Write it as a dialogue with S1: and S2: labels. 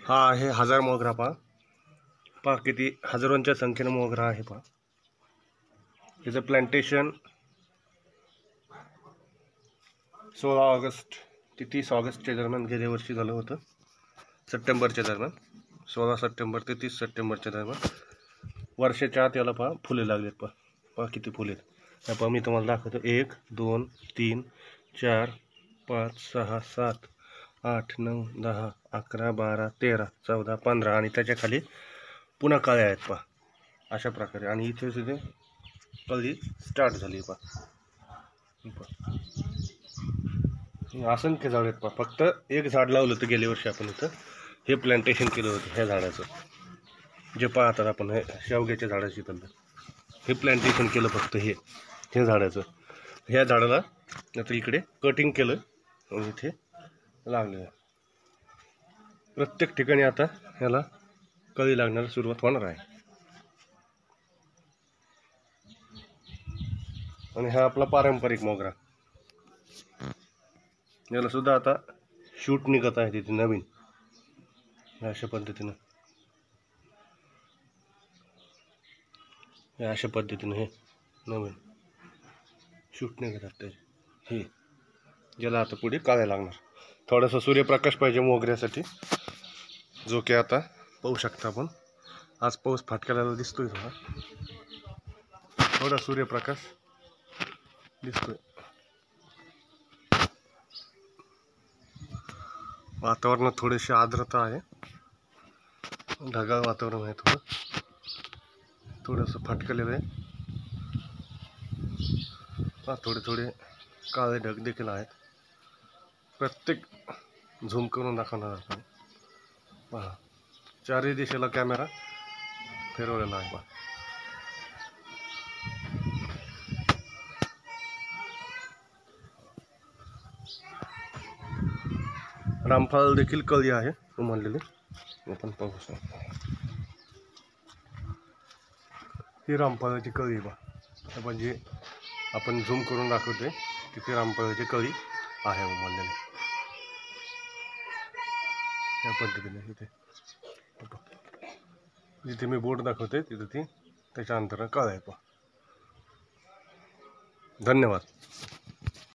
S1: हा आहे 1000 मोगरा पहा किती हजारोंच्या संख्येने मोगरा आहे पहा। याचं प्लांटेशन 16 ऑगस्ट ते 30 ऑगस्टच्या दरम्यान गेल्या वर्षी झालं होतं। सप्टेंबरच्या दरम्यान 16 सप्टेंबर ते 30 सप्टेंबरच्या दरम्यान वर्षाच्या आत याला पहा फुले लागलेत। पहा किती फुले आहेत। पहा मी तुम्हाला दाखवतो 1 2 3 4 5 6 7 8 9 10 11 12 13 14 15 आणि त्याच्या खाली पुन्हा कळ्या आहेत पहा अशा प्रकारे। आणि इथे सुद्धा कळी स्टार्ट झाली पहा। असंख्य झाड आहेत पहा। फक्त एक झाड लावलं होतं गेल्या वर्षी आपण इथं, हे प्लांटेशन केलं होतं ह्या झाडाचं, जे पाहतात आपण हे शेवग्याच्या झाडाची पद्धत, हे प्लांटेशन केलं फक्त हे झाडाचं। ह्या झाडाला आता इकडे कटिंग केलं आणि इथे लागलं। प्रत्येक ठिकाणी आता ह्याला कळी लागण्याला सुरुवात होणार आहे। आणि हा आपला पारंपरिक मोगरा, याला सुद्धा आता शूट निघत आहे तिथे नवीन अशा पद्धतीनं। अशा पद्धतीनं हे नवीन शूट निघत आहे हे, ज्याला आता पुढे काळ्या लागणार। थोडासा सूर्यप्रकाश पाहिजे मोगऱ्यासाठी, जो की आता पाहू शकता आपण आज पाऊस फाटकेला दिसतोय। थोडा सूर्यप्रकाश दिसतोय। वातावरणात थोडीशी आर्द्रता आहे, ढगाळ वातावरण आहे, थोडंसं फाटकलेलं आहे। थोडे थोडे काळे ढग देखील आहेत। प्रत्येक झूम करून दाखवणार आपण पहा, चारही दिशेला कॅमेरा फिरवलेला आहे पहा। रामफळ देखील कळी आहे उमललेली, आपण पाहू शकतो। ही रामफळाची कळी पहा, म्हणजे आपण झूम करून दाखवतोय तिथे रामफळाची कळी आहे उमललेली या पद्धतीने। इथे जिथे मी बोट दाखवते तिथे ती त्याच्या अंतराने कळ आहे पहा। धन्यवाद।